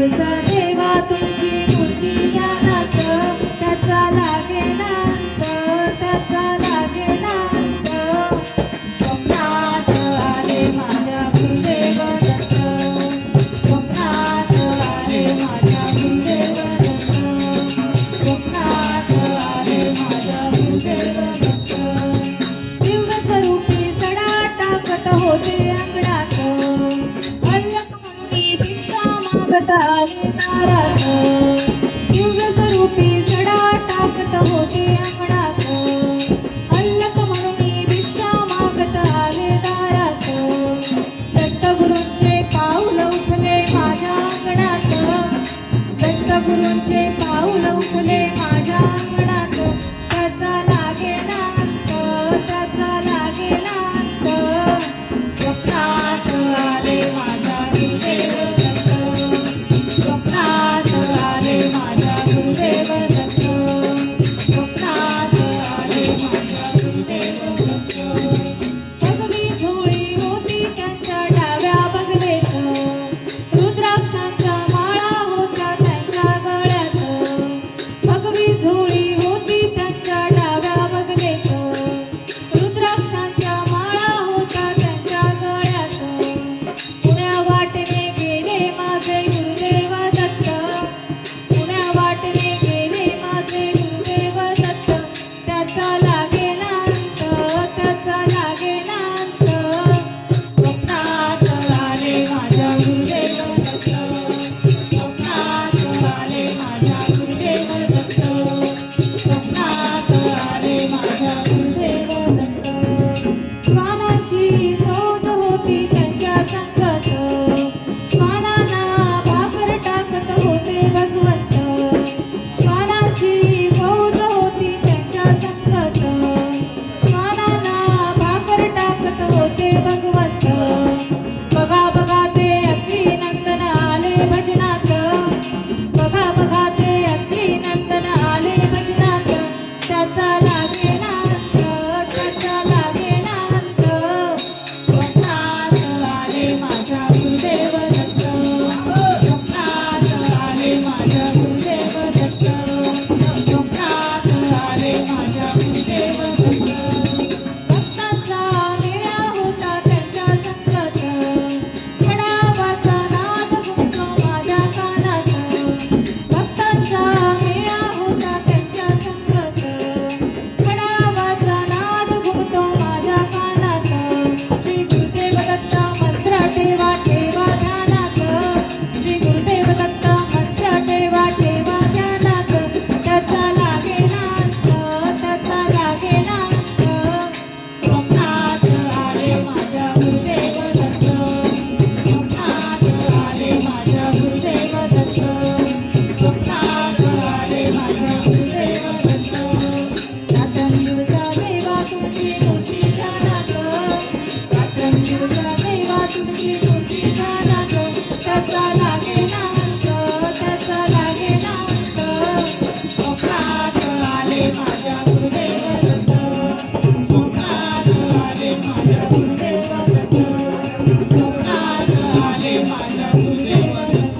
दिवसा देवा तुमची मूर्ती ध्यानात, त्याचा लागेना अंत, त्याचा लागेना अंत. स्वप्नात आले माझ्या गुरुदेव दत्त, स्वप्नात आले माझ्या गुरुदेव दत्त, स्वप्नात आले माझ्या गुरुदेव दत्त. दिव्य स्वरूपी सडा टाकत होते अंगणात, भिक्षा मागत आले दारात. दिव्य स्वरूपी सडा टाकत होते अंगणात, अल्लक म्हणून भिक्षा मागत आले दारात. दत्तगुरूंचे पाऊल उठले माझ्या अंगणात, दत्तगुरूंचे पाऊल उठले माझ्या अंगणात. त्याचा लागेना अंत, त्याचा लागेना अंत. स्वप्नात आले माझ्या गुरुदेव, स्वप्नात आले माझ्या गुरुदेव दत्त, स्वप्नात आले माझ्या गुरुदेव दत्त. भगवी झोळी होती त्यांच्या डाव्या बगलेत, रुद्राक्षांच्या माळा होत्या त्यांच्या गळ्यात. भगवी झोळी होती त्यांच्या डाव्या बगलेत, रुद्राक्षांच्या माळा होत्या त्यांच्या गळ्यात. पुण्या वाटेने गेले माझे गुरुदेव दत्त, पुण्या वाटेने गेले माझे गुरुदेव दत्त. त्याचा लागेना अंत, त्याचा लागेना अंत. स्वप्नात आले माझ्या गुरुदेव दत्त, स्वप्नात आले माझ्या गुरुदेव दत्त, स्वप्नात आले माझ्या गुरुदेव दत्त. श्वानांची फौज होती त्यांच्या संगत, श्वानांना भाकर टाकत होते भगवंत. श्वानांची फौज होती त्यांच्या संगत, श्वानांना भाकर टाकत होते भगवंत. बघा बघा ते अत्रि नंदन आले भजनात, बघा बघा ते अत्रि नंदन आले भजनात. त्याचा लागेना अंत, त्याचा लागेना अंत. स्वप्नात आले माझ्या गुरुदेव दत्त, स्वप्नात आले माझ्या गुरुदेव दत्त, स्वप्नात आले माझ्या गुरुदेव दत्त. भक्तांचा मेळा होता त्यांच्या संगत, खडावाचा नाद घुमतो माझ्या कानात. भक्तांचा मेळा होता त्यांच्या संगत, खडावाचा नाद घुमतो माझ्या कानात. श्री गुरुदेव दत्त मंत्र ठेवा ठेवा ध्यानात, श्री गुरुदेव दत्त मंत्र ठेवा ठेवा ध्यानात. त्याचा लागेना अंत, त्याचा लागेना अंत. स्वप्नात आले माझ्या गुरुदेव दत्त, स्वप्नात आले माझ्या गुरुदेव दत्त, स्वप्नात आले माझ्या गुरुदेव दत्त. रात्रंदिवसा देवा तुमची मूर्ती ध्यानात, रात्रंदिवसा देवा तुमची मूर्ती ध्यानात. त्याचा लागेना अंत, त्याचा लागेना अंत. स्वप्नात आले माझ्या गुरुदेव दत्त, स्वप्नात आले माझ्या गुरुदेव दत्त, स्वप्नात आले माझ्या गुरुदेव दत्त.